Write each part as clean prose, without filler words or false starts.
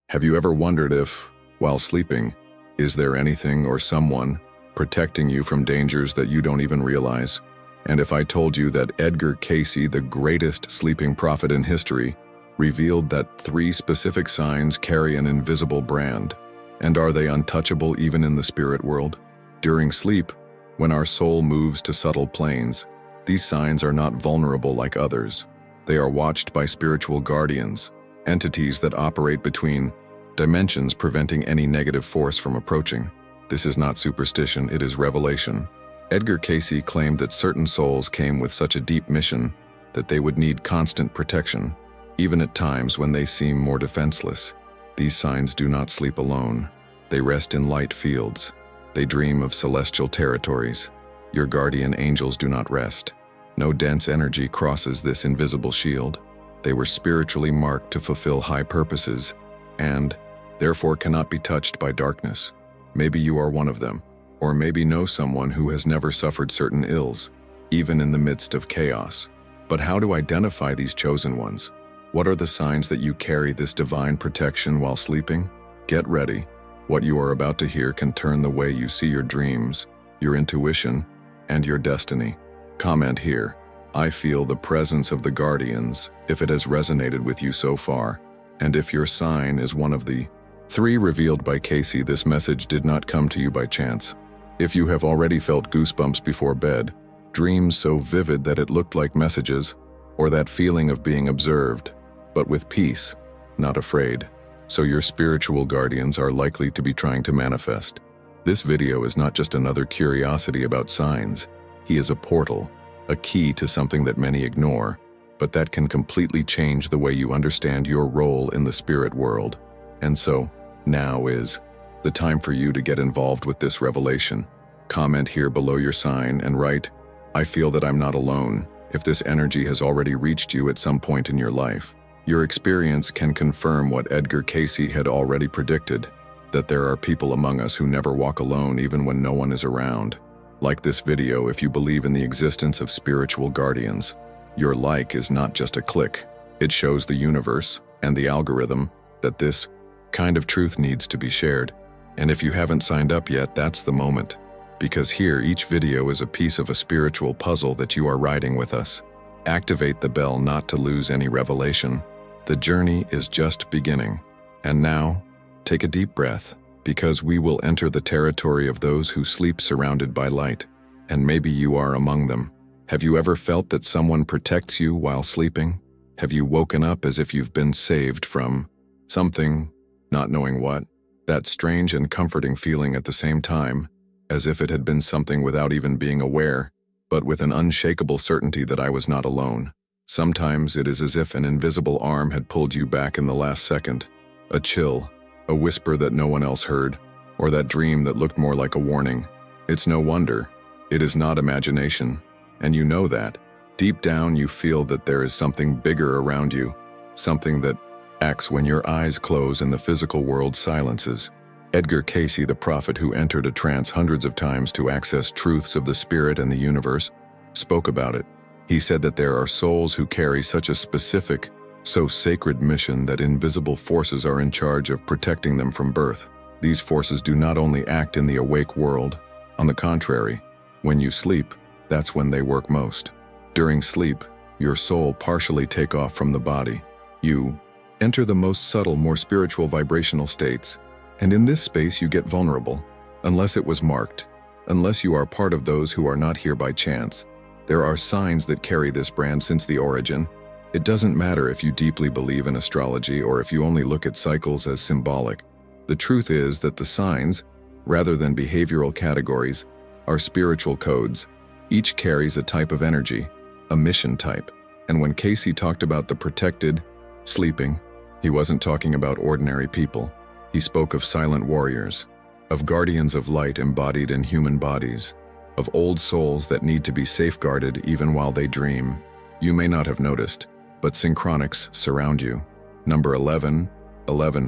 Have you ever wondered if, while sleeping, is there anything or someone protecting you from dangers that you don't even realize? And if I told you that Edgar Cayce, the greatest sleeping prophet in history, revealed that 3 specific signs carry an invisible brand, and are they untouchable even in the spirit world? During sleep, when our soul moves to subtle planes, these signs are not vulnerable like others. They are watched by spiritual guardians, entities that operate between dimensions, preventing any negative force from approaching. This is not superstition, it is revelation. Edgar Cayce claimed that certain souls came with such a deep mission that they would need constant protection, even at times when they seem more defenseless. These signs do not sleep alone. They rest in light fields. They dream of celestial territories. Your guardian angels do not rest. No dense energy crosses this invisible shield. They were spiritually marked to fulfill high purposes and, therefore, cannot be touched by darkness. Maybe you are one of them, or maybe know someone who has never suffered certain ills, even in the midst of chaos. But how to identify these chosen ones? What are the signs that you carry this divine protection while sleeping? Get ready. What you are about to hear can turn the way you see your dreams, your intuition, and your destiny. Comment here. I feel the presence of the guardians, if it has resonated with you so far, and if your sign is one of the 3 revealed by Cayce. This message did not come to you by chance. If you have already felt goosebumps before bed, dreams so vivid that it looked like messages, or that feeling of being observed, but with peace, not afraid, so your spiritual guardians are likely to be trying to manifest. This video is not just another curiosity about signs. He is a portal, a key to something that many ignore, but that can completely change the way you understand your role in the spirit world. And so, now is the time for you to get involved with this revelation. Comment here below your sign and write, "I feel that I'm not alone," if this energy has already reached you at some point in your life. Your experience can confirm what Edgar Cayce had already predicted, that there are people among us who never walk alone even when no one is around. Like this video if you believe in the existence of spiritual guardians. Your like is not just a click. It shows the universe and the algorithm that this kind of truth needs to be shared. And if you haven't signed up yet, that's the moment. Because here, each video is a piece of a spiritual puzzle that you are riding with us. Activate the bell not to lose any revelation. The journey is just beginning. And now, take a deep breath, because we will enter the territory of those who sleep surrounded by light. And maybe you are among them. Have you ever felt that someone protects you while sleeping? Have you woken up as if you've been saved from something, not knowing what? That strange and comforting feeling at the same time, as if it had been something without even being aware, but with an unshakable certainty that I was not alone. Sometimes it is as if an invisible arm had pulled you back in the last second. A chill, a whisper that no one else heard, or that dream that looked more like a warning. It's no wonder. It is not imagination. And you know that. Deep down you feel that there is something bigger around you, something that acts when your eyes close and the physical world silences. Edgar Cayce, the prophet who entered a trance hundreds of times to access truths of the spirit and the universe, spoke about it. He said that there are souls who carry such a specific, so sacred mission that invisible forces are in charge of protecting them from birth. These forces do not only act in the awake world. On the contrary, when you sleep, that's when they work most. During sleep, your soul partially takes off from the body. You enter the most subtle, more spiritual vibrational states. And in this space you get vulnerable, unless it was marked, unless you are part of those who are not here by chance. There are signs that carry this brand since the origin. It doesn't matter if you deeply believe in astrology or if you only look at cycles as symbolic. The truth is that the signs, rather than behavioral categories, are spiritual codes. Each carries a type of energy, a mission type. And when Cayce talked about the protected, sleeping, he wasn't talking about ordinary people. He spoke of silent warriors, of guardians of light embodied in human bodies, of old souls that need to be safeguarded even while they dream. You may not have noticed, but synchronics surround you. Number 11,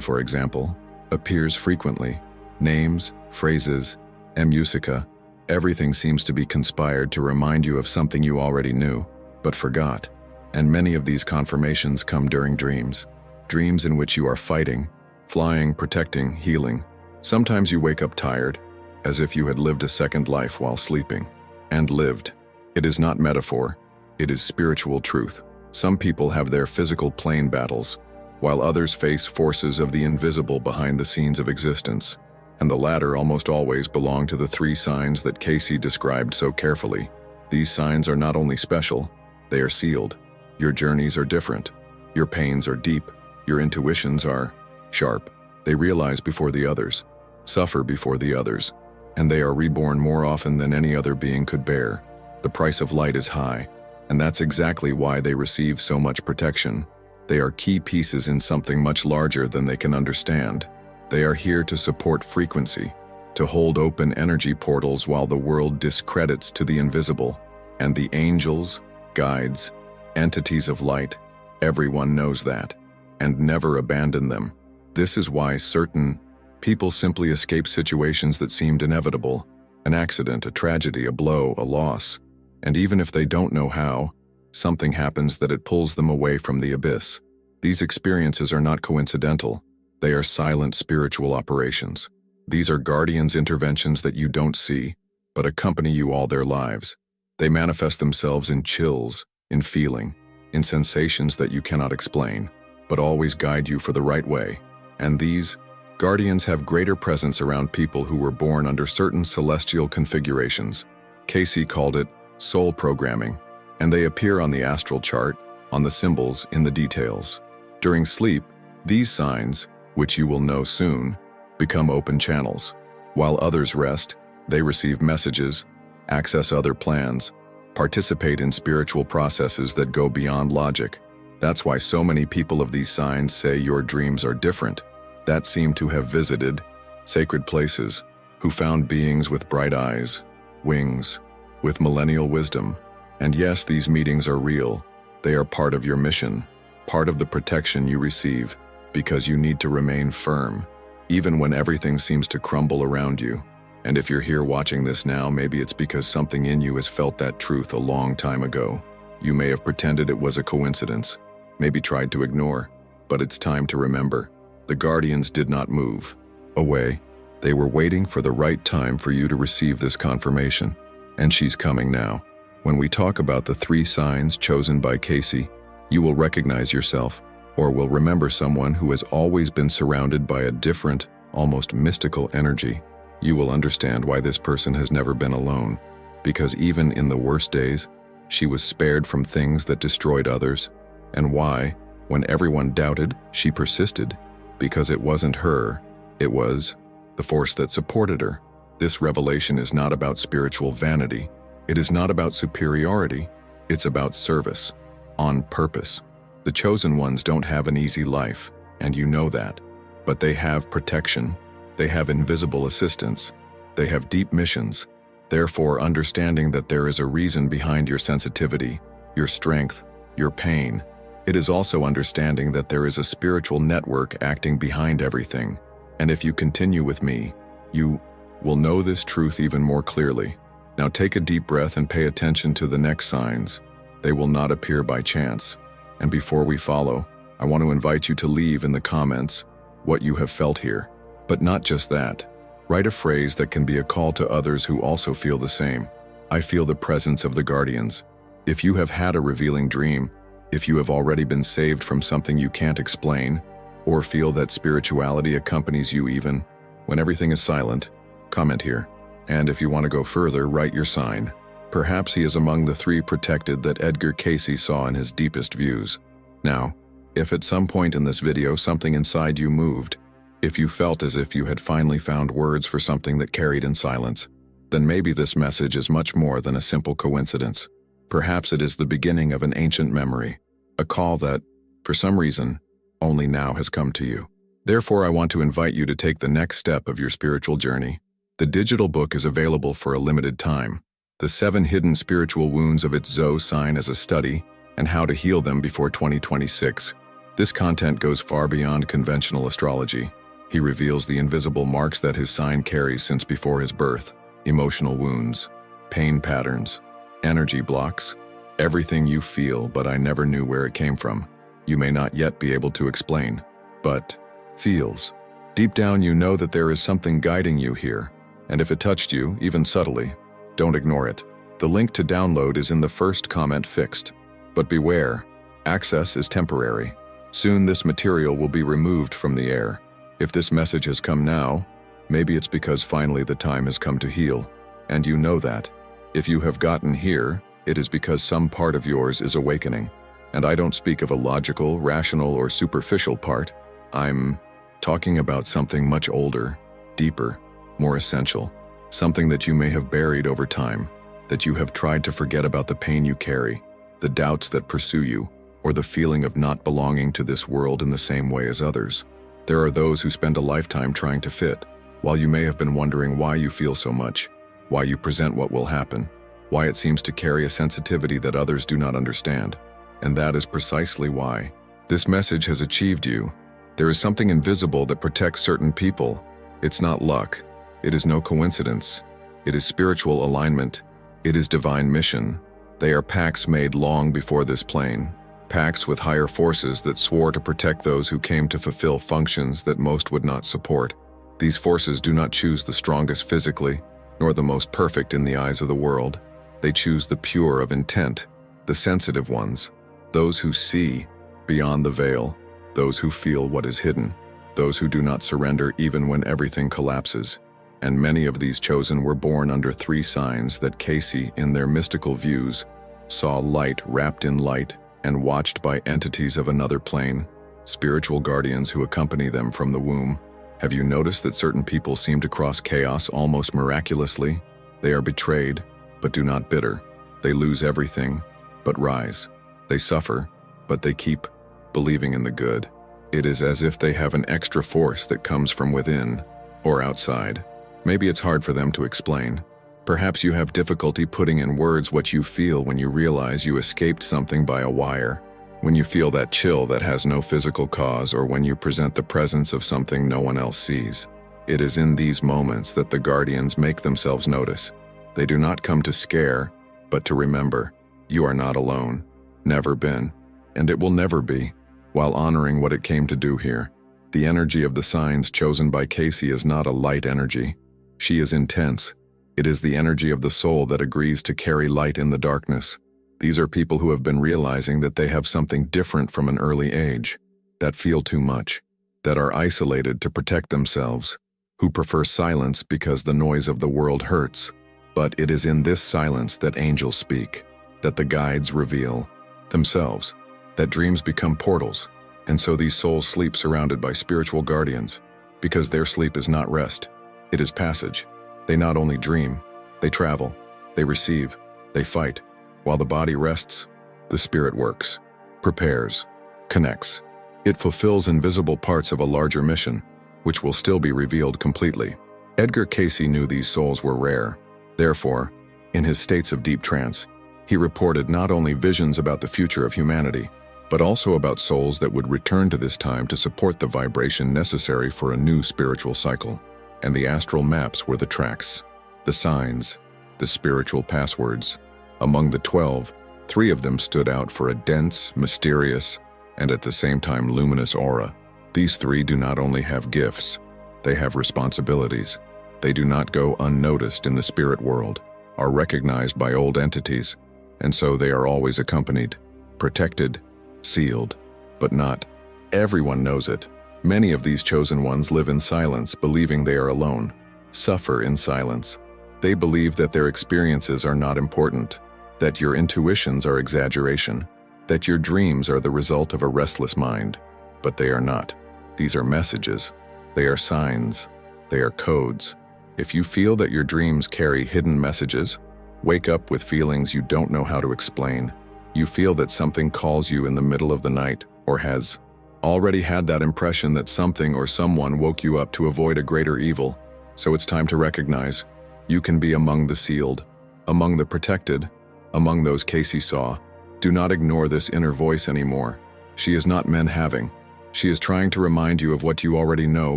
for example, appears frequently. Names, phrases, and musica, everything seems to be conspired to remind you of something you already knew, but forgot. And many of these confirmations come during dreams. Dreams in which you are fighting Flying, protecting, healing. Sometimes you wake up tired, as if you had lived a second life while sleeping. And lived. It is not metaphor, it is spiritual truth. Some people have their physical plane battles, while others face forces of the invisible behind the scenes of existence. And the latter almost always belong to the three signs that Cayce described so carefully. These signs are not only special, they are sealed. Your journeys are different. Your pains are deep. Your intuitions are sharp. They realize before the others, suffer before the others, and they are reborn more often than any other being could bear. The price of light is high, and that's exactly why they receive so much protection. They are key pieces in something much larger than they can understand. They are here to support frequency, to hold open energy portals while the world discredits to the invisible. And the angels, guides, entities of light, everyone knows that, and never abandon them. This is why certain people simply escape situations that seemed inevitable, an accident, a tragedy, a blow, a loss. And even if they don't know how, something happens that it pulls them away from the abyss. These experiences are not coincidental. They are silent spiritual operations. These are guardians' interventions that you don't see, but accompany you all their lives. They manifest themselves in chills, in feeling, in sensations that you cannot explain, but always guide you for the right way. And these guardians have greater presence around people who were born under certain celestial configurations. Cayce called it soul programming, and they appear on the astral chart, on the symbols, in the details. During sleep, these signs, which you will know soon, become open channels. While others rest, they receive messages, access other plans, participate in spiritual processes that go beyond logic. That's why so many people of these signs say your dreams are different, that seem to have visited sacred places, who found beings with bright eyes, wings, with millennial wisdom. And yes, these meetings are real. They are part of your mission, part of the protection you receive, because you need to remain firm, even when everything seems to crumble around you. And if you're here watching this now, maybe it's because something in you has felt that truth a long time ago. You may have pretended it was a coincidence, maybe tried to ignore, but it's time to remember. The guardians did not move away. They were waiting for the right time for you to receive this confirmation. And she's coming now. When we talk about the three signs chosen by Cayce, you will recognize yourself, or will remember someone who has always been surrounded by a different, almost mystical energy. You will understand why this person has never been alone, because even in the worst days, she was spared from things that destroyed others, and why, when everyone doubted, she persisted, because it wasn't her, it was the force that supported her. This revelation is not about spiritual vanity. It is not about superiority. It's about service, on purpose. The chosen ones don't have an easy life, and you know that. But they have protection. They have invisible assistance. They have deep missions. Therefore, understanding that there is a reason behind your sensitivity, your strength, your pain. It is also understanding that there is a spiritual network acting behind everything. And if you continue with me, you will know this truth even more clearly. Now take a deep breath and pay attention to the next signs. They will not appear by chance. And before we follow, I want to invite you to leave in the comments what you have felt here. But not just that. Write a phrase that can be a call to others who also feel the same. I feel the presence of the guardians. If you have had a revealing dream, if you have already been saved from something you can't explain, or feel that spirituality accompanies you even when everything is silent, comment here. And if you want to go further, write your sign. Perhaps he is among the three protected that Edgar Cayce saw in his deepest views. Now, if at some point in this video something inside you moved, if you felt as if you had finally found words for something that carried in silence, then maybe this message is much more than a simple coincidence. Perhaps it is the beginning of an ancient memory, a call that, for some reason, only now has come to you. Therefore, I want to invite you to take the next step of your spiritual journey. The digital book is available for a limited time. The 7 Hidden Spiritual Wounds of its Zo sign as a study, and how to heal them before 2026. This content goes far beyond conventional astrology. He reveals the invisible marks that his sign carries since before his birth, emotional wounds, pain patterns, energy blocks, everything you feel but I never knew where it came from. You may not yet be able to explain, but feels. Deep down you know that there is something guiding you here, and if it touched you, even subtly, don't ignore it. The link to download is in the first comment fixed. But beware, access is temporary. Soon this material will be removed from the air. If this message has come now, maybe it's because finally the time has come to heal. And you know that. If you have gotten here, it is because some part of yours is awakening. And I don't speak of a logical, rational, or superficial part. I'm talking about something much older, deeper, more essential. Something that you may have buried over time, that you have tried to forget about the pain you carry, the doubts that pursue you, or the feeling of not belonging to this world in the same way as others. There are those who spend a lifetime trying to fit, while you may have been wondering why you feel so much, why you present what will happen, why it seems to carry a sensitivity that others do not understand. And that is precisely why. This message has achieved you. There is something invisible that protects certain people. It's not luck. It is no coincidence. It is spiritual alignment. It is divine mission. They are pacts made long before this plane. Pacts with higher forces that swore to protect those who came to fulfill functions that most would not support. These forces do not choose the strongest physically, nor the most perfect in the eyes of the world. They choose the pure of intent, the sensitive ones, those who see beyond the veil, those who feel what is hidden, those who do not surrender even when everything collapses. And many of these chosen were born under 3 signs that Cayce, in their mystical views, saw light wrapped in light and watched by entities of another plane, spiritual guardians who accompany them from the womb. Have you noticed that certain people seem to cross chaos almost miraculously? They are betrayed, but do not bitter. They lose everything, but rise. They suffer, but they keep believing in the good. It is as if they have an extra force that comes from within or outside. Maybe it's hard for them to explain. Perhaps you have difficulty putting in words what you feel when you realize you escaped something by a wire, when you feel that chill that has no physical cause, or when you present the presence of something no one else sees. It is in these moments that the guardians make themselves notice. They do not come to scare, but to remember. You are not alone, never been, and it will never be. While honoring what it came to do here, the energy of the signs chosen by Cayce is not a light energy. She is intense. It is the energy of the soul that agrees to carry light in the darkness. These are people who have been realizing that they have something different from an early age, that feel too much, that are isolated to protect themselves, who prefer silence because the noise of the world hurts. But it is in this silence that angels speak, that the guides reveal themselves, that dreams become portals, and so these souls sleep surrounded by spiritual guardians, because their sleep is not rest, it is passage. They not only dream, they travel, they receive, they fight. While the body rests, the spirit works, prepares, connects. It fulfills invisible parts of a larger mission, which will still be revealed completely. Edgar Cayce knew these souls were rare. Therefore, in his states of deep trance, he reported not only visions about the future of humanity, but also about souls that would return to this time to support the vibration necessary for a new spiritual cycle. And the astral maps were the tracks, the signs, the spiritual passwords. Among the 12, 3 of them stood out for a dense, mysterious, and at the same time luminous aura. These 3 do not only have gifts, they have responsibilities. They do not go unnoticed in the spirit world, are recognized by old entities, and so they are always accompanied, protected, sealed, but not everyone knows it. Many of these chosen ones live in silence, believing they are alone, suffer in silence. They believe that their experiences are not important, that your intuitions are exaggeration, that your dreams are the result of a restless mind. But they are not. These are messages. They are signs. They are codes. If you feel that your dreams carry hidden messages, wake up with feelings you don't know how to explain. You feel that something calls you in the middle of the night, or has already had that impression that something or someone woke you up to avoid a greater evil. So it's time to recognize you can be among the sealed, among the protected, among those Cayce saw. Do not ignore this inner voice anymore. She is not men having. She is trying to remind you of what you already know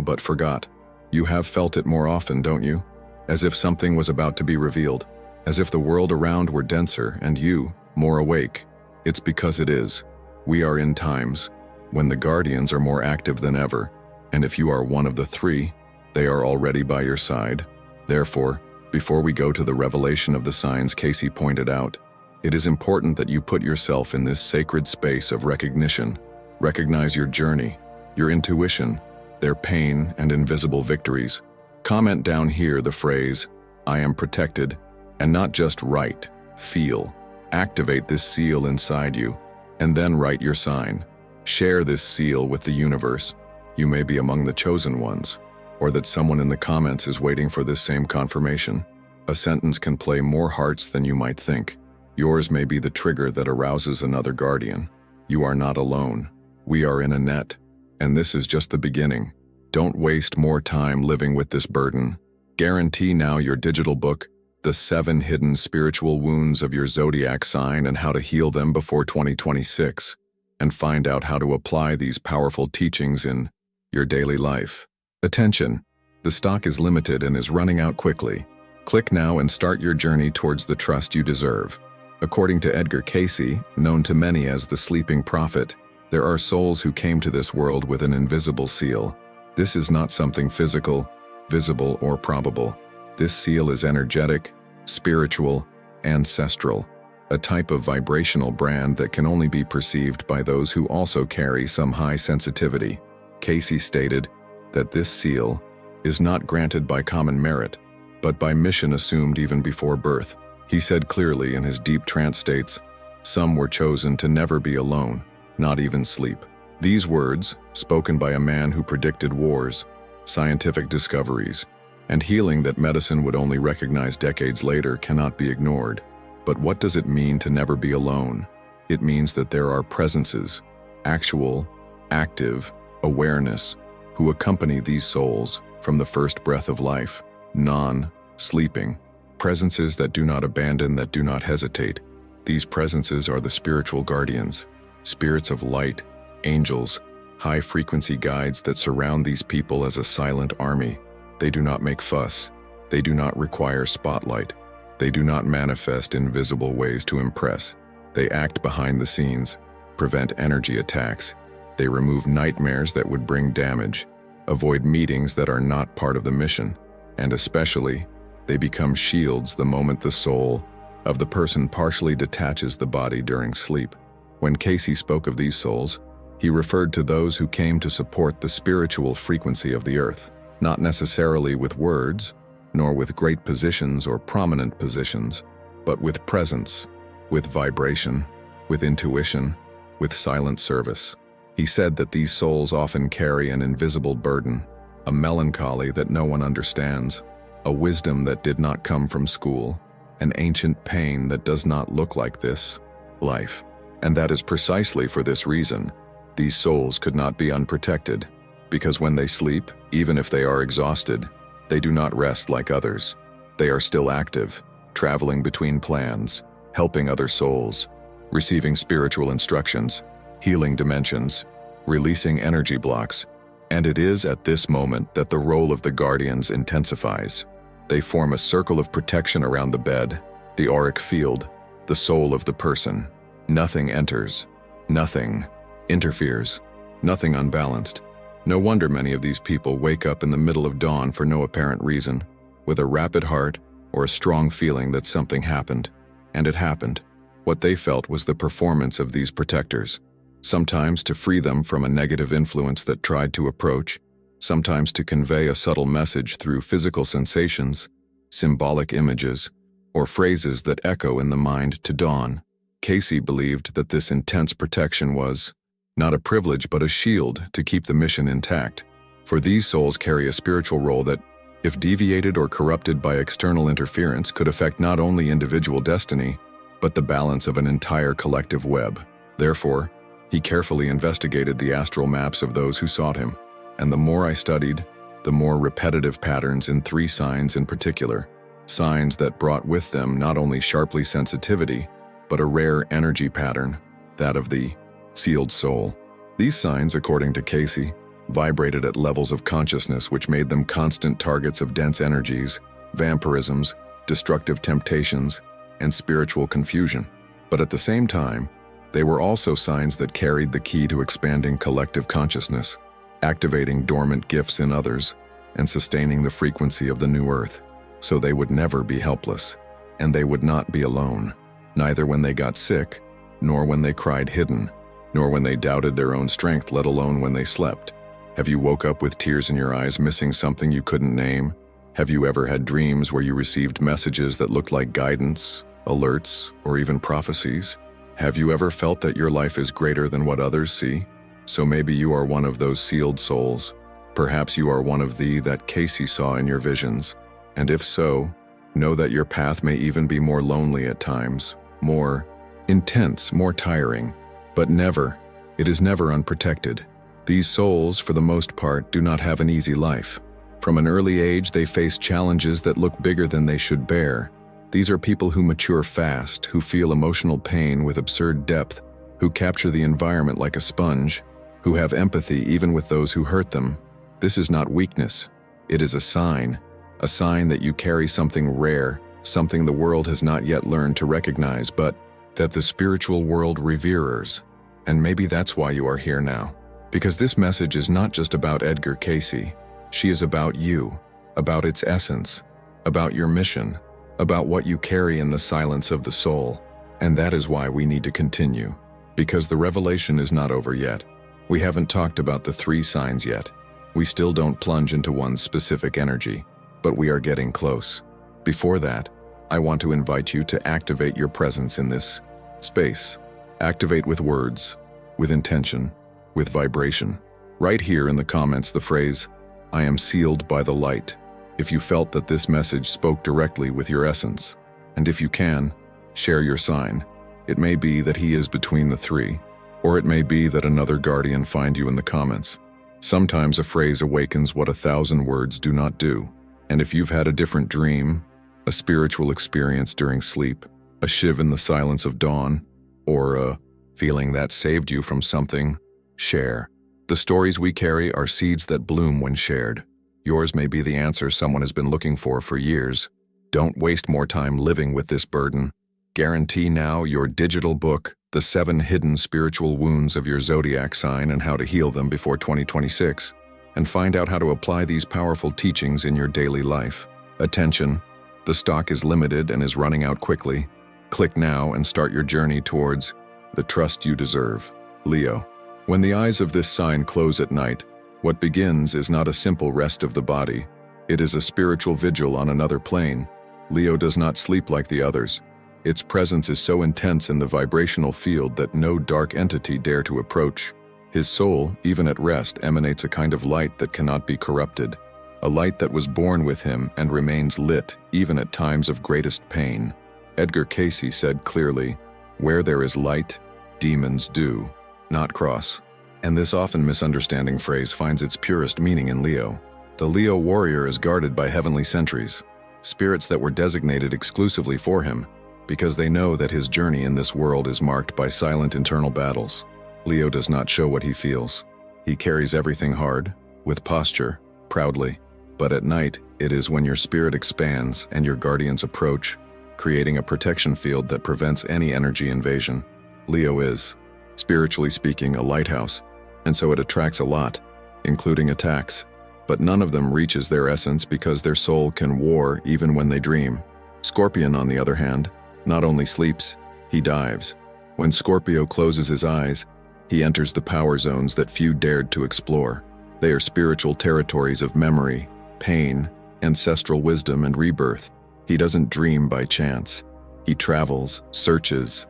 but forgot. You have felt it more often, don't you? As if something was about to be revealed. As if the world around were denser and you, more awake. It's because it is. We are in times when the guardians are more active than ever, And if you are one of the three, they are already by your side. Therefore, before we go to the revelation of the signs Cayce pointed out, it is important that you put yourself in this sacred space of recognition. Recognize your journey, your intuition, their pain and invisible victories. Comment down here the phrase, "I am protected," and not just write, feel. Activate this seal inside you, and then write your sign. Share this seal with the universe. You may be among the chosen ones, or that someone in the comments is waiting for this same confirmation. A sentence can play more hearts than you might think. Yours may be the trigger that arouses another guardian. You are not alone. We are in a net, and this is just the beginning. Don't waste more time living with this burden. Guarantee now your digital book, The 7 Hidden Spiritual Wounds of Your Zodiac Sign and How to Heal Them Before 2026, and find out how to apply these powerful teachings in your daily life. Attention! The stock is limited and is running out quickly. Click now and start your journey towards the trust you deserve. According to Edgar Cayce, known to many as the Sleeping Prophet, there are souls who came to this world with an invisible seal. This is not something physical, visible, or probable. This seal is energetic, spiritual, ancestral, a type of vibrational brand that can only be perceived by those who also carry some high sensitivity. Cayce stated that this seal is not granted by common merit, but by mission assumed even before birth. He said clearly in his deep trance states, "Some were chosen to never be alone, not even sleep." These words, spoken by a man who predicted wars, scientific discoveries, and healing that medicine would only recognize decades later, cannot be ignored. But what does it mean to never be alone? It means that there are presences, actual, active, awareness, who accompany these souls from the first breath of life, non-sleeping. Presences that do not abandon, that do not hesitate. These presences are the spiritual guardians, spirits of light, angels, high-frequency guides that surround these people as a silent army. They do not make fuss. They do not require spotlight. They do not manifest in visible ways to impress. They act behind the scenes, prevent energy attacks. They remove nightmares that would bring damage, avoid meetings that are not part of the mission, and especially, they become shields the moment the soul of the person partially detaches the body during sleep. When Cayce spoke of these souls, he referred to those who came to support the spiritual frequency of the earth, not necessarily with words, nor with great positions or prominent positions, but with presence, with vibration, with intuition, with silent service. He said that these souls often carry an invisible burden, a melancholy that no one understands, a wisdom that did not come from school, an ancient pain that does not look like this life. And that is precisely for this reason. These souls could not be unprotected, because when they sleep, even if they are exhausted, they do not rest like others. They are still active, traveling between plans, helping other souls, receiving spiritual instructions, healing dimensions, releasing energy blocks. And it is at this moment that the role of the guardians intensifies. They form a circle of protection around the bed, the auric field, the soul of the person. Nothing enters, nothing interferes, nothing unbalanced. No wonder many of these people wake up in the middle of dawn for no apparent reason, with a rapid heart or a strong feeling that something happened. And it happened. What they felt was the performance of these protectors, sometimes to free them from a negative influence that tried to approach, sometimes to convey a subtle message through physical sensations, symbolic images, or phrases that echo in the mind to dawn. Cayce believed that this intense protection was not a privilege but a shield to keep the mission intact. For these souls carry a spiritual role that, if deviated or corrupted by external interference, could affect not only individual destiny, but the balance of an entire collective web. Therefore, he carefully investigated the astral maps of those who sought him, and the more I studied, the more repetitive patterns in 3 signs in particular, signs that brought with them not only sharply sensitivity, but a rare energy pattern, that of the sealed soul. These signs, according to Cayce, vibrated at levels of consciousness which made them constant targets of dense energies, vampirisms, destructive temptations, and spiritual confusion. But at the same time, they were also signs that carried the key to expanding collective consciousness. activating dormant gifts in others, and sustaining the frequency of the new earth, so they would never be helpless, and they would not be alone, neither when they got sick, nor when they cried hidden, nor when they doubted their own strength, let alone when they slept. Have you woke up with tears in your eyes, missing something you couldn't name? Have you ever had dreams where you received messages that looked like guidance, alerts, or even prophecies? Have you ever felt that your life is greater than what others see? So maybe you are one of those sealed souls. Perhaps you are one of the that Cayce saw in your visions. And if so, know that your path may even be more lonely at times, more intense, more tiring, but it is never unprotected. These souls, for the most part, do not have an easy life. From an early age, they face challenges that look bigger than they should bear. These are people who mature fast, who feel emotional pain with absurd depth, who capture the environment like a sponge, who have empathy even with those who hurt them. This is not weakness. It is a sign that you carry something rare, something the world has not yet learned to recognize, but that the spiritual world reveres. And maybe that's why you are here now. Because this message is not just about Edgar Cayce. She is about you, about its essence, about your mission, about what you carry in the silence of the soul. And that is why we need to continue. Because the revelation is not over yet. We haven't talked about the 3 signs yet. We still don't plunge into one specific energy, but we are getting close. Before that, I want to invite you to activate your presence in this space. Activate with words, with intention, with vibration. Write here in the comments the phrase, "I am sealed by the light," if you felt that this message spoke directly with your essence. And if you can, share your sign. It may be that he is between the 3, or it may be that another guardian find you in the comments. Sometimes a phrase awakens what 1,000 words do not do. And if you've had a different dream, a spiritual experience during sleep, a shiv in the silence of dawn, or a feeling that saved you from something, share. The stories we carry are seeds that bloom when shared. Yours may be the answer someone has been looking for years. Don't waste more time living with this burden. Guarantee now your digital book, The 7 Hidden Spiritual Wounds of Your Zodiac Sign and How to Heal Them Before 2026, and find out how to apply these powerful teachings in your daily life. Attention, the stock is limited and is running out quickly. Click now and start your journey towards the trust you deserve. Leo. When the eyes of this sign close at night, what begins is not a simple rest of the body. It is a spiritual vigil on another plane. Leo does not sleep like the others. Its presence is so intense in the vibrational field that no dark entity dare to approach. His soul, even at rest, emanates a kind of light that cannot be corrupted, a light that was born with him and remains lit even at times of greatest pain. Edgar Cayce said clearly, "Where there is light, demons do not cross." And this often misunderstanding phrase finds its purest meaning in Leo. The Leo warrior is guarded by heavenly sentries, spirits that were designated exclusively for him, because they know that his journey in this world is marked by silent internal battles. Leo does not show what he feels. He carries everything hard, with posture, proudly. But at night, it is when your spirit expands and your guardians approach, creating a protection field that prevents any energy invasion. Leo is, spiritually speaking, a lighthouse, and so it attracts a lot, including attacks. But none of them reaches their essence because their soul can war even when they dream. Scorpion, on the other hand, not only sleeps, he dives. When Scorpio closes his eyes, he enters the power zones that few dared to explore. They are spiritual territories of memory, pain, ancestral wisdom, and rebirth. He doesn't dream by chance. He travels, searches,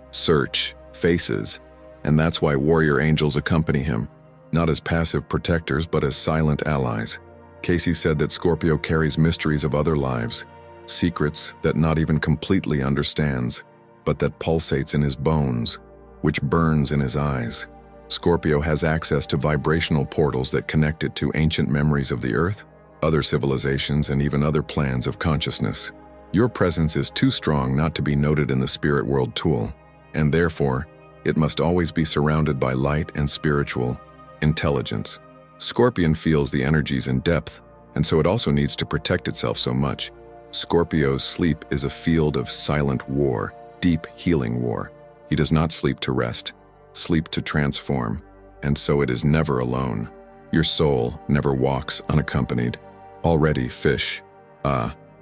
faces, and that's why warrior angels accompany him, not as passive protectors but as silent allies. Cayce said that Scorpio carries mysteries of other lives, secrets that not even completely understands, but that pulsates in his bones, which burns in his eyes. Scorpio has access to vibrational portals that connect it to ancient memories of the earth, other civilizations, and even other plans of consciousness. Your presence is too strong not to be noted in the spirit world tool, and therefore, it must always be surrounded by light and spiritual intelligence. Scorpion feels the energies in depth, and so it also needs to protect itself so much. Scorpio's sleep is a field of silent war, deep healing war. He does not sleep to rest, sleep to transform, and so it is never alone. Your soul never walks unaccompanied. Already fish.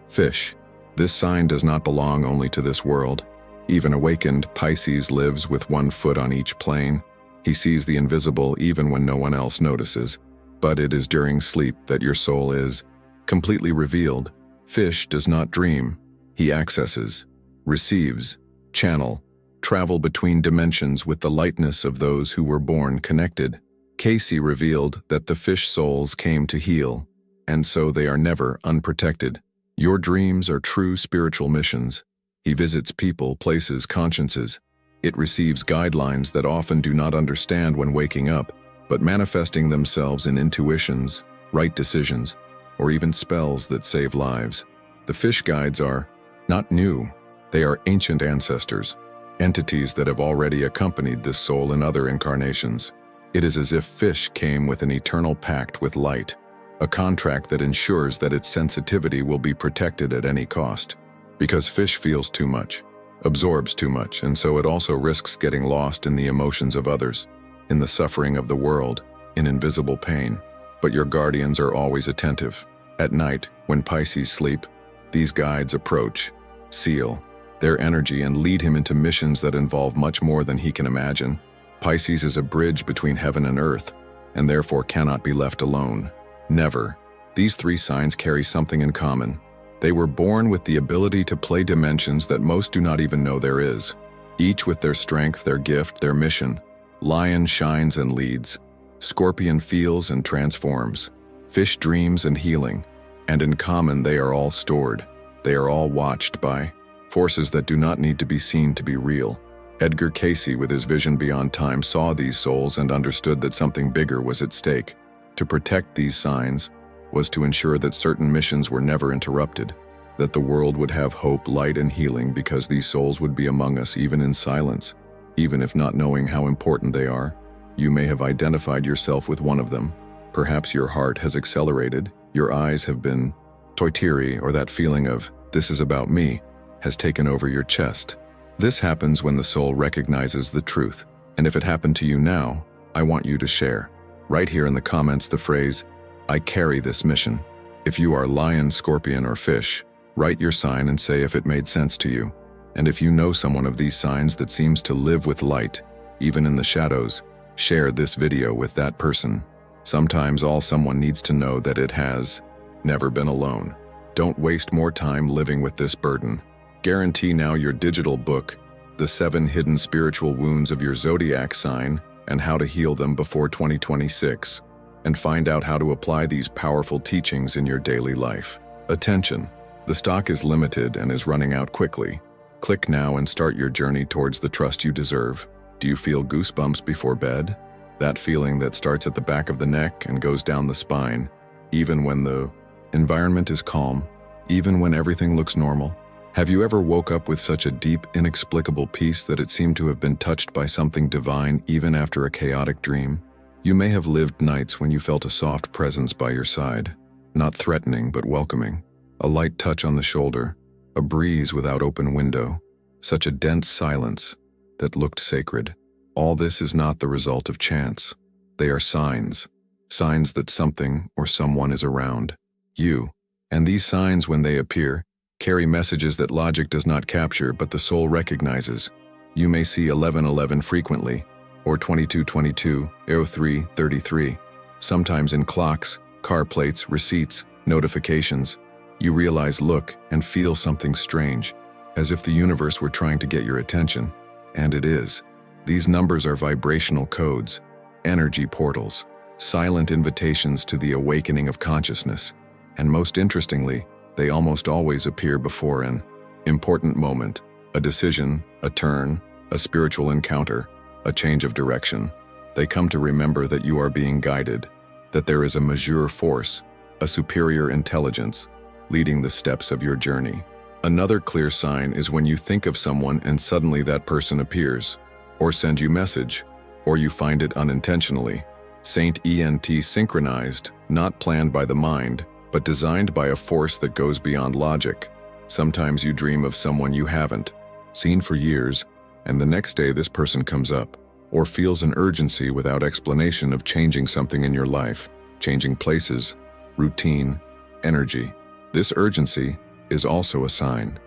Fish. This sign does not belong only to this world. Even awakened, Pisces lives with one foot on each plane. He sees the invisible even when no one else notices. But it is during sleep that your soul is completely revealed. Fish does not dream. He accesses, receives, channel, travel between dimensions with the lightness of those who were born connected. Cayce revealed that the fish souls came to heal, and so they are never unprotected. Your dreams are true spiritual missions. He visits people, places, consciences. It receives guidelines that often do not understand when waking up, but manifesting themselves in intuitions, right decisions, or even spells that save lives. The fish guides are not new. They are ancient ancestors, entities that have already accompanied this soul in other incarnations. It is as if fish came with an eternal pact with light, a contract that ensures that its sensitivity will be protected at any cost. Because fish feels too much, absorbs too much, and so it also risks getting lost in the emotions of others, in the suffering of the world, in invisible pain. But your guardians are always attentive. At night, when Pisces sleep, these guides approach, seal their energy and lead him into missions that involve much more than he can imagine. Pisces is a bridge between heaven and earth, and therefore cannot be left alone. Never. These three signs carry something in common. They were born with the ability to play dimensions that most do not even know there is. Each with their strength, their gift, their mission. Lion shines and leads. Scorpion feels and transforms. Fish dreams and healing. And in common they are all stored. They are all watched by forces that do not need to be seen to be real. Edgar Cayce, with his vision beyond time, saw these souls and understood that something bigger was at stake. To protect these signs was to ensure that certain missions were never interrupted, that the world would have hope, light, and healing because these souls would be among us even in silence. Even if not knowing how important they are, you may have identified yourself with one of them. Perhaps your heart has accelerated, your eyes have been toitiri, or that feeling of, "this is about me," has taken over your chest. This happens when the soul recognizes the truth. And if it happened to you now, I want you to share. Right here in the comments the phrase, "I carry this mission." If you are lion, scorpion, or fish, write your sign and say if it made sense to you. And if you know someone of these signs that seems to live with light, even in the shadows, share this video with that person. Sometimes all someone needs to know that it has never been alone. Don't waste more time living with this burden. Guarantee now your digital book, The 7 Hidden Spiritual Wounds of Your Zodiac Sign and How to Heal Them Before 2026, and find out how to apply these powerful teachings in your daily life. Attention! The stock is limited and is running out quickly. Click now and start your journey towards the trust you deserve. Do you feel goosebumps before bed? That feeling that starts at the back of the neck and goes down the spine, even when the environment is calm, even when everything looks normal? Have you ever woke up with such a deep, inexplicable peace that it seemed to have been touched by something divine even after a chaotic dream? You may have lived nights when you felt a soft presence by your side, not threatening but welcoming. A light touch on the shoulder, a breeze without open window, such a dense silence that looked sacred. All this is not the result of chance. They are signs. Signs that something or someone is around you. And these signs, when they appear, carry messages that logic does not capture but the soul recognizes. You may see 1111 frequently, or 2222, 0333, sometimes in clocks, car plates, receipts, notifications. You realize, look, and feel something strange, as if the universe were trying to get your attention. And it is. These numbers are vibrational codes, energy portals, silent invitations to the awakening of consciousness. And most interestingly, they almost always appear before an important moment, a decision, a turn, a spiritual encounter, a change of direction. They come to remember that you are being guided, that there is a majeure force, a superior intelligence, leading the steps of your journey. Another clear sign is when you think of someone and suddenly that person appears, or send you message, or you find it unintentionally. Saint ENT synchronized, not planned by the mind, but designed by a force that goes beyond logic. Sometimes you dream of someone you haven't seen for years, and the next day this person comes up, or feels an urgency without explanation of changing something in your life. changing places, routine, energy. This urgency is also a sign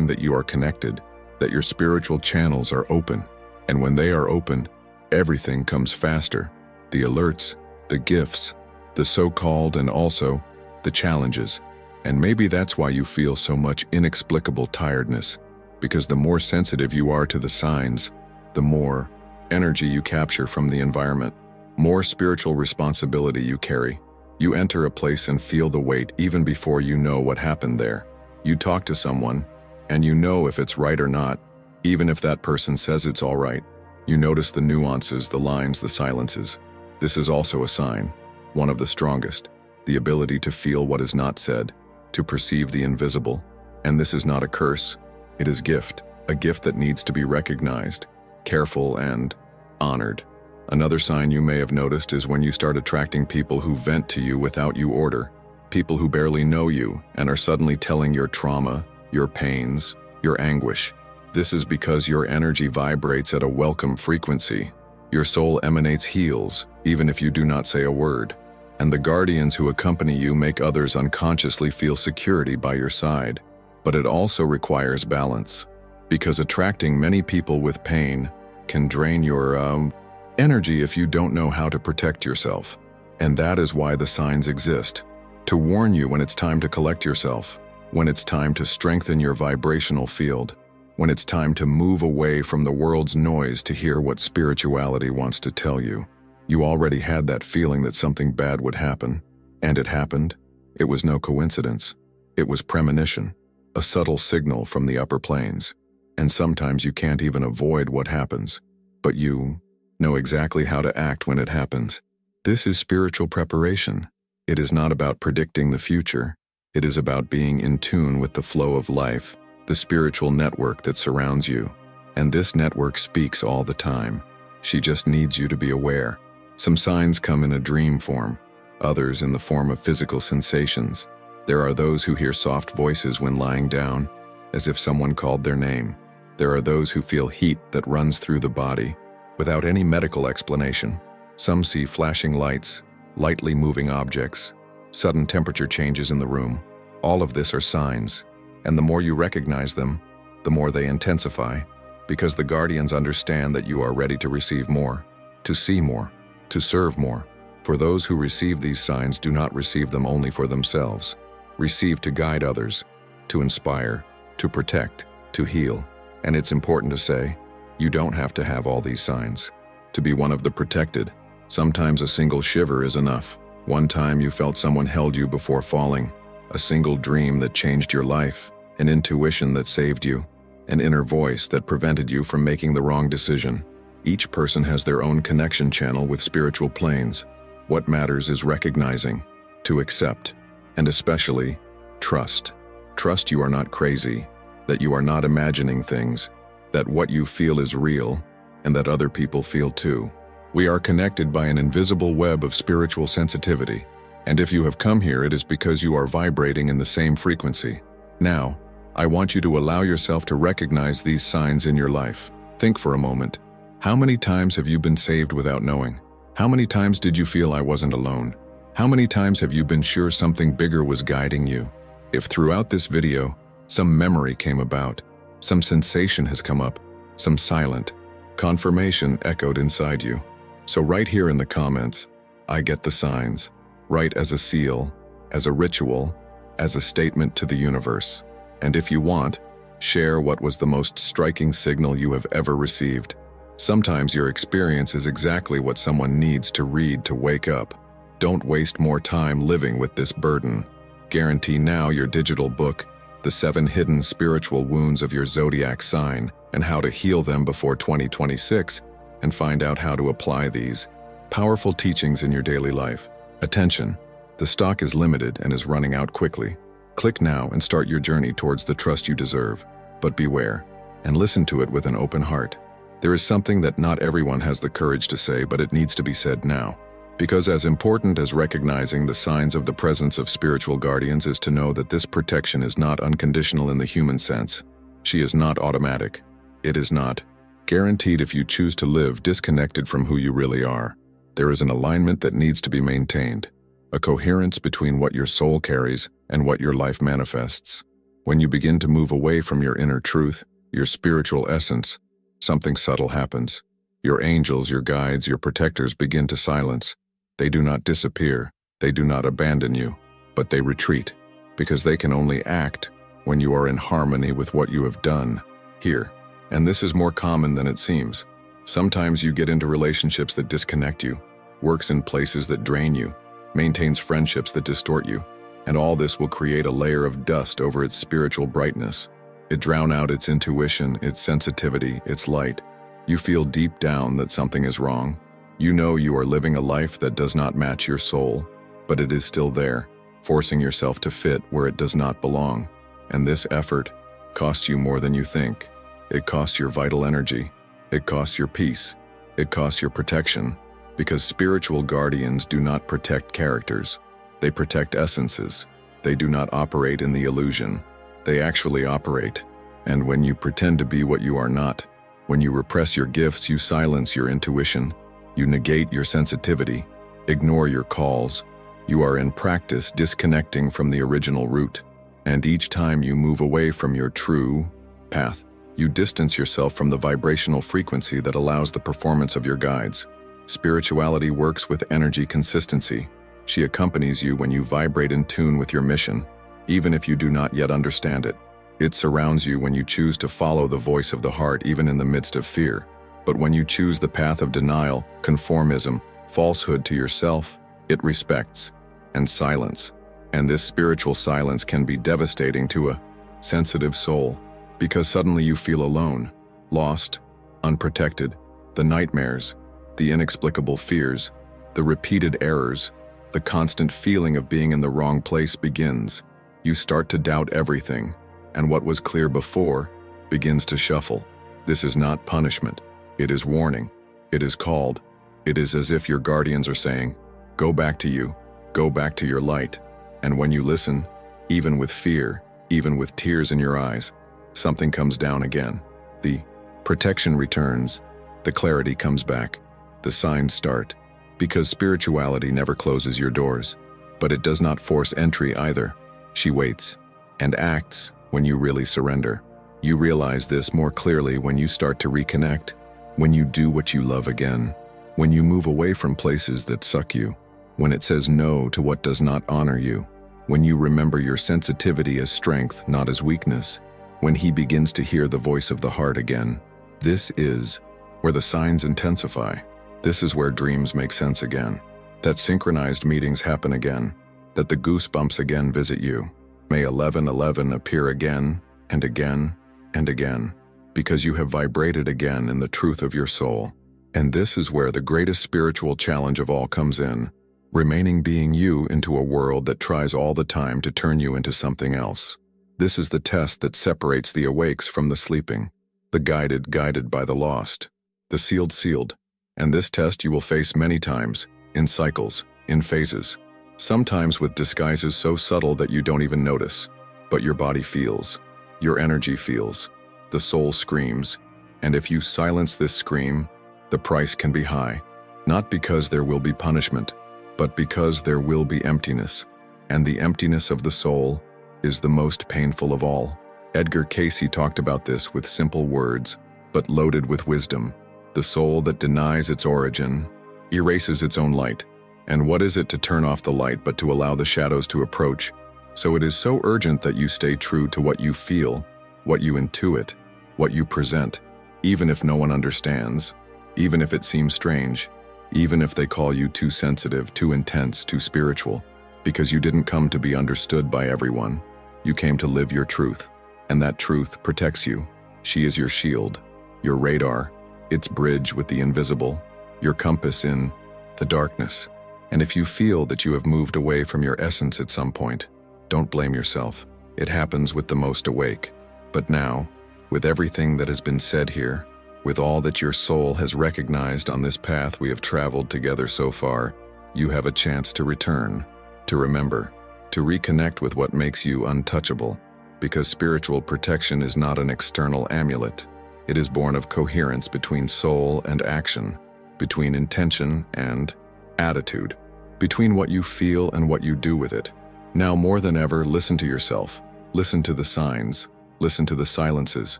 that you are connected, that your spiritual channels are open. And when they are open, everything comes faster. The alerts, the gifts, the so-called, and also the challenges. And maybe that's why you feel so much inexplicable tiredness, because the more sensitive you are to the signs, the more energy you capture from the environment, more spiritual responsibility you carry. You enter a place and feel the weight even before you know what happened there. You talk to someone, and you know if it's right or not, even if that person says it's all right. You notice the nuances, the lines, the silences. This is also a sign, one of the strongest, the ability to feel what is not said, to perceive the invisible. And this is not a curse, it is a gift that needs to be recognized, careful, and honored. Another sign you may have noticed is when you start attracting people who vent to you without you order, people who barely know you and are suddenly telling your trauma, your pains, your anguish. This is because your energy vibrates at a welcome frequency. Your soul emanates heals, even if you do not say a word. And the guardians who accompany you make others unconsciously feel security by your side. But it also requires balance, because attracting many people with pain can drain your energy if you don't know how to protect yourself. And that is why the signs exist, to warn you when it's time to collect yourself, when it's time to strengthen your vibrational field, when it's time to move away from the world's noise to hear what spirituality wants to tell you. You already had that feeling that something bad would happen, and it happened. It was no coincidence. It was premonition, a subtle signal from the upper planes. And sometimes you can't even avoid what happens, but you know exactly how to act when it happens. This is spiritual preparation. It is not about predicting the future. It is about being in tune with the flow of life, the spiritual network that surrounds you. And this network speaks all the time. She just needs you to be aware. Some signs come in a dream form, others in the form of physical sensations. There are those who hear soft voices when lying down, as if someone called their name. There are those who feel heat that runs through the body, without any medical explanation. Some see flashing lights, lightly moving objects, sudden temperature changes in the room. All of this are signs, and the more you recognize them, the more they intensify, because the guardians understand that you are ready to receive more, to see more, to serve more. For those who receive these signs do not receive them only for themselves. Receive to guide others, to inspire, to protect, to heal. And it's important to say, you don't have to have all these signs to be one of the protected. Sometimes a single shiver is enough. One time you felt someone held you before falling. A single dream that changed your life. An intuition that saved you. An inner voice that prevented you from making the wrong decision. Each person has their own connection channel with spiritual planes. What matters is recognizing, to accept, and especially, trust. Trust you are not crazy, that you are not imagining things, that what you feel is real, and that other people feel too. We are connected by an invisible web of spiritual sensitivity, and if you have come here, it is because you are vibrating in the same frequency. Now, I want you to allow yourself to recognize these signs in your life. Think for a moment. How many times have you been saved without knowing? How many times did you feel I wasn't alone? How many times have you been sure something bigger was guiding you? If throughout this video, some memory came about, some sensation has come up, some silent confirmation echoed inside you. So right here in the comments, I get the signs. Write as a seal, as a ritual, as a statement to the universe. And if you want, share what was the most striking signal you have ever received. Sometimes your experience is exactly what someone needs to read to wake up. Don't waste more time living with this burden. Guarantee now your digital book, The 7 Hidden Spiritual Wounds of Your Zodiac Sign, and how to heal them before 2026, and find out how to apply these powerful teachings in your daily life. Attention, the stock is limited and is running out quickly. Click now and start your journey towards the trust you deserve. But beware, and listen to it with an open heart. There is something that not everyone has the courage to say, but it needs to be said now. Because as important as recognizing the signs of the presence of spiritual guardians is to know that this protection is not unconditional in the human sense. She is not automatic. It is not guaranteed if you choose to live disconnected from who you really are. There is an alignment that needs to be maintained. a coherence between what your soul carries and what your life manifests. When you begin to move away from your inner truth, your spiritual essence, something subtle happens. Your angels, your guides, your protectors begin to silence. They do not disappear, they do not abandon you, but they retreat, because they can only act when you are in harmony with what you have done here. And this is more common than it seems. Sometimes you get into relationships that disconnect you, works in places that drain you, maintains friendships that distort you, and all this will create a layer of dust over its spiritual brightness. It drown out its intuition, its sensitivity, its light. You feel deep down that something is wrong. You know you are living a life that does not match your soul, but it is still there, forcing yourself to fit where it does not belong. And this effort costs you more than you think. It costs your vital energy. It costs your peace. It costs your protection. Because spiritual guardians do not protect characters. They protect essences. They do not operate in the illusion. They actually operate. And when you pretend to be what you are not, when you repress your gifts, you silence your intuition, you negate your sensitivity, ignore your calls, you are in practice disconnecting from the original root. And each time you move away from your true path, you distance yourself from the vibrational frequency that allows the performance of your guides. Spirituality works with energy consistency. She accompanies you when you vibrate in tune with your mission, even if you do not yet understand it. It surrounds you when you choose to follow the voice of the heart, even in the midst of fear. But when you choose the path of denial, conformism, falsehood to yourself, it respects and silence. And this spiritual silence can be devastating to a sensitive soul, because suddenly you feel alone, lost, unprotected. The nightmares, the inexplicable fears, the repeated errors, the constant feeling of being in the wrong place begins. You start to doubt everything, and what was clear before begins to shuffle. This is not punishment. It is warning. It is called. It is as if your guardians are saying, go back to you, go back to your light. And when you listen, even with fear, even with tears in your eyes, something comes down again. The protection returns, the clarity comes back, the signs start, because spirituality never closes your doors, but it does not force entry either. She waits and acts when you really surrender. You realize this more clearly when you start to reconnect, when you do what you love again, when you move away from places that suck you, when it says no to what does not honor you, when you remember your sensitivity as strength, not as weakness, when he begins to hear the voice of the heart again. This is where the signs intensify. This is where dreams make sense again, that synchronized meetings happen again, that the goosebumps again visit you. May 1111 appear again and again and again, because you have vibrated again in the truth of your soul. And this is where the greatest spiritual challenge of all comes in, remaining being you into a world that tries all the time to turn you into something else. This is the test that separates the awakes from the sleeping, the guided by the lost, the sealed. And this test you will face many times, in cycles, in phases, sometimes with disguises so subtle that you don't even notice. But your body feels, your energy feels, the soul screams, and if you silence this scream, the price can be high. Not because there will be punishment, but because there will be emptiness, and the emptiness of the soul is the most painful of all. Edgar Cayce talked about this with simple words, but loaded with wisdom. The soul that denies its origin erases its own light. And what is it to turn off the light but to allow the shadows to approach? So it is so urgent that you stay true to what you feel, what you intuit, what you present, even if no one understands, even if it seems strange, even if they call you too sensitive, too intense, too spiritual, because you didn't come to be understood by everyone. You came to live your truth, and that truth protects you. She is your shield, your radar, its bridge with the invisible, your compass in the darkness. And if you feel that you have moved away from your essence at some point, don't blame yourself. It happens with the most awake. But now, with everything that has been said here, with all that your soul has recognized on this path we have traveled together so far, you have a chance to return, to remember, to reconnect with what makes you untouchable, because spiritual protection is not an external amulet. It is born of coherence between soul and action, between intention and attitude. between what you feel and what you do with it. Now more than ever, listen to yourself. Listen to the signs. Listen to the silences.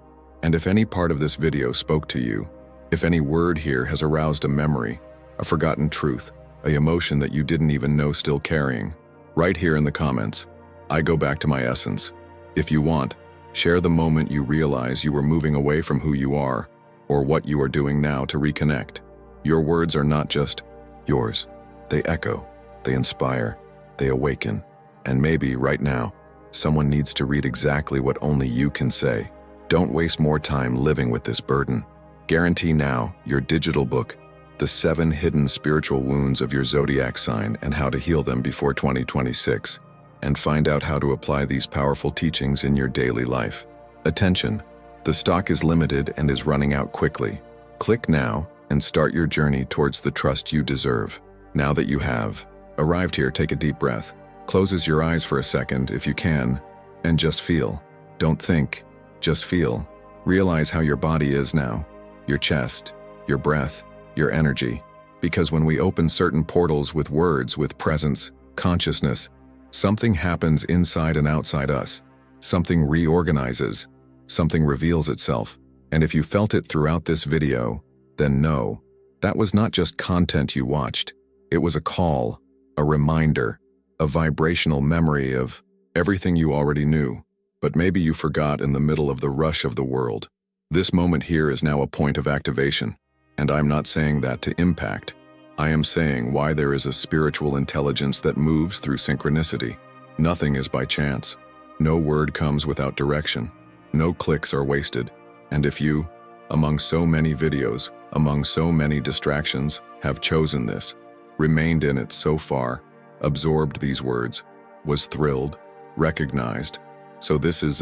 And if any part of this video spoke to you, if any word here has aroused a memory, a forgotten truth, an emotion that you didn't even know still carrying, write here in the comments. I go back to my essence. If you want, share the moment you realize you were moving away from who you are, or what you are doing now to reconnect. Your words are not just yours. They echo, they inspire, they awaken. And maybe right now, someone needs to read exactly what only you can say. Don't waste more time living with this burden. Guarantee now your digital book, The 7 Hidden Spiritual Wounds of Your Zodiac Sign and How to Heal Them Before 2026, and find out how to apply these powerful teachings in your daily life. Attention, the stock is limited and is running out quickly. Click now and start your journey towards the trust you deserve. Now that you have arrived here, take a deep breath. Close your eyes for a second if you can, and just feel. Don't think, just feel. Realize how your body is now, your chest, your breath, your energy. Because when we open certain portals with words, with presence, consciousness, something happens inside and outside us. Something reorganizes, something reveals itself. And if you felt it throughout this video, then know, that was not just content you watched. It was a call, a reminder, a vibrational memory of everything you already knew, but maybe you forgot in the middle of the rush of the world. This moment here is now a point of activation, and I'm not saying that to impact. I am saying why there is a spiritual intelligence that moves through synchronicity. Nothing is by chance. No word comes without direction. No clicks are wasted. And if you, among so many videos, among so many distractions, have chosen this, remained in it so far, absorbed these words, was thrilled, recognized. So this is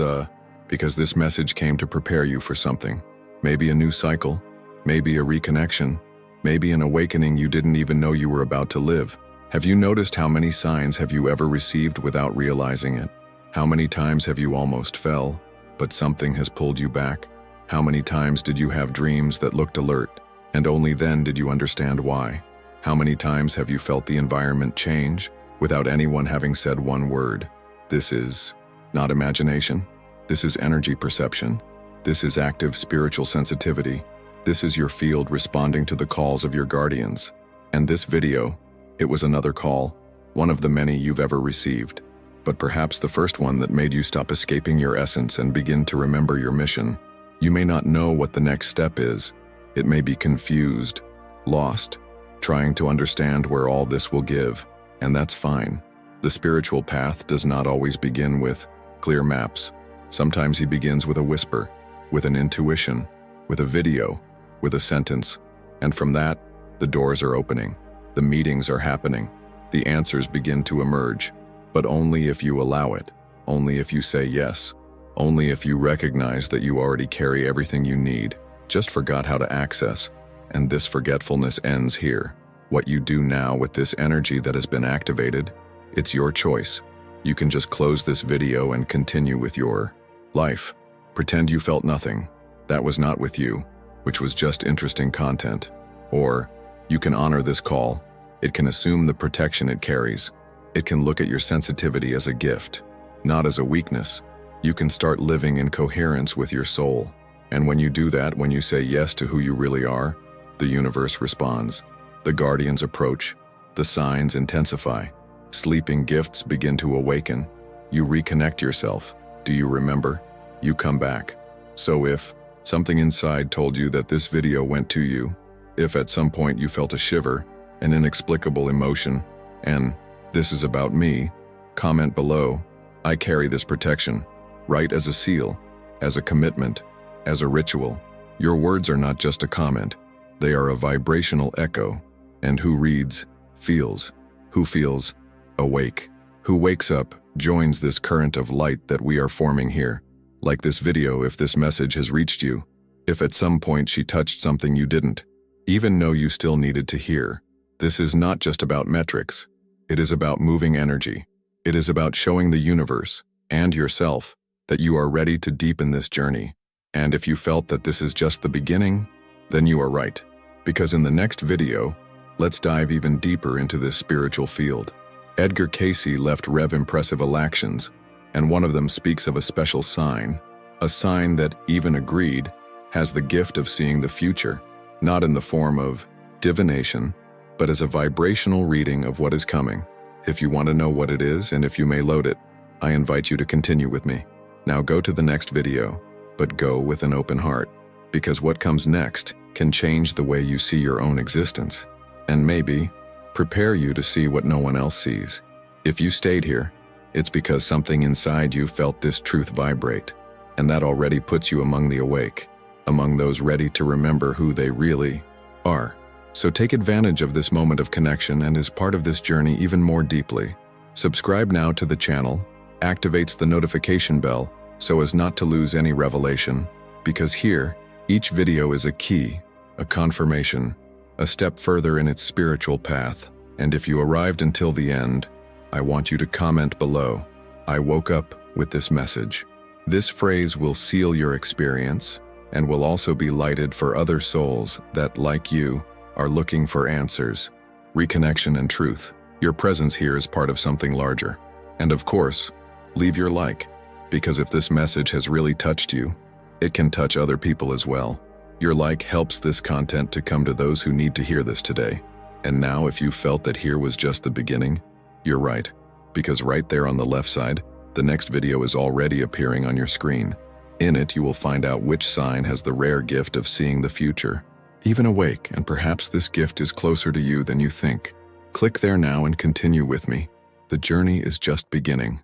because this message came to prepare you for something. Maybe a new cycle, maybe a reconnection, maybe an awakening you didn't even know you were about to live. Have you noticed how many signs have you ever received without realizing it? How many times have you almost fell, but something has pulled you back? How many times did you have dreams that looked alert, and only then did you understand why? How many times have you felt the environment change without anyone having said one word? This is not imagination. This is energy perception. This is active spiritual sensitivity. This is your field responding to the calls of your guardians. And this video, it was another call, one of the many you've ever received, but perhaps the first one that made you stop escaping your essence and begin to remember your mission. You may not know what the next step is. It may be confused, lost, trying to understand where all this will give, and that's fine. The spiritual path does not always begin with clear maps. Sometimes he begins with a whisper, with an intuition, with a video, with a sentence. And from that, the doors are opening, the meetings are happening, the answers begin to emerge, but only if you allow it, only if you say yes, only if you recognize that you already carry everything you need, just forgot how to access, and this forgetfulness ends here. What you do now with this energy that has been activated, it's your choice. You can just close this video and continue with your life. Pretend you felt nothing. That was not with you, which was just interesting content. Or you can honor this call. It can assume the protection it carries. It can look at your sensitivity as a gift, not as a weakness. You can start living in coherence with your soul. And when you do that, when you say yes to who you really are, the universe responds. The guardians approach. The signs intensify. Sleeping gifts begin to awaken. You reconnect yourself. Do you remember? You come back. So if something inside told you that this video went to you, if at some point you felt a shiver, an inexplicable emotion, and this is about me, comment below. I carry this protection. Write as a seal, as a commitment, as a ritual. Your words are not just a comment. They are a vibrational echo. And who reads, feels. Who feels, awake. Who wakes up, joins this current of light that we are forming here. Like this video, if this message has reached you, if at some point she touched something you didn't, even know you still needed to hear. This is not just about metrics. It is about moving energy. It is about showing the universe, and yourself, that you are ready to deepen this journey. And if you felt that this is just the beginning, then you are right. Because in the next video, Let's dive even deeper into this spiritual field. Edgar Cayce left impressive elections, and one of them speaks of a special sign, a sign that, even agreed, has the gift of seeing the future, not in the form of divination, but as a vibrational reading of what is coming. If you want to know what it is and if you may load it, I invite you to continue with me. Now go to the next video, but go with an open heart, because what comes next can change the way you see your own existence, and maybe prepare you to see what no one else sees. If you stayed here, it's because something inside you felt this truth vibrate, and that already puts you among the awake, among those ready to remember who they really are. So take advantage of this moment of connection and as part of this journey even more deeply. Subscribe now to the channel, activates the notification bell so as not to lose any revelation, because here, each video is a key, a confirmation, a step further in its spiritual path. And if you arrived until the end, I want you to comment below, "I woke up with this message." This phrase will seal your experience and will also be lighted for other souls that, like you, are looking for answers, reconnection and truth. Your presence here is part of something larger. And of course, leave your like, because if this message has really touched you, it can touch other people as well. Your like helps this content to come to those who need to hear this today. And now if you felt that here was just the beginning, you're right, because right there on the left side, the next video is already appearing on your screen. In it, you will find out which sign has the rare gift of seeing the future, even awake, and perhaps this gift is closer to you than you think. Click there now and continue with me. The journey is just beginning.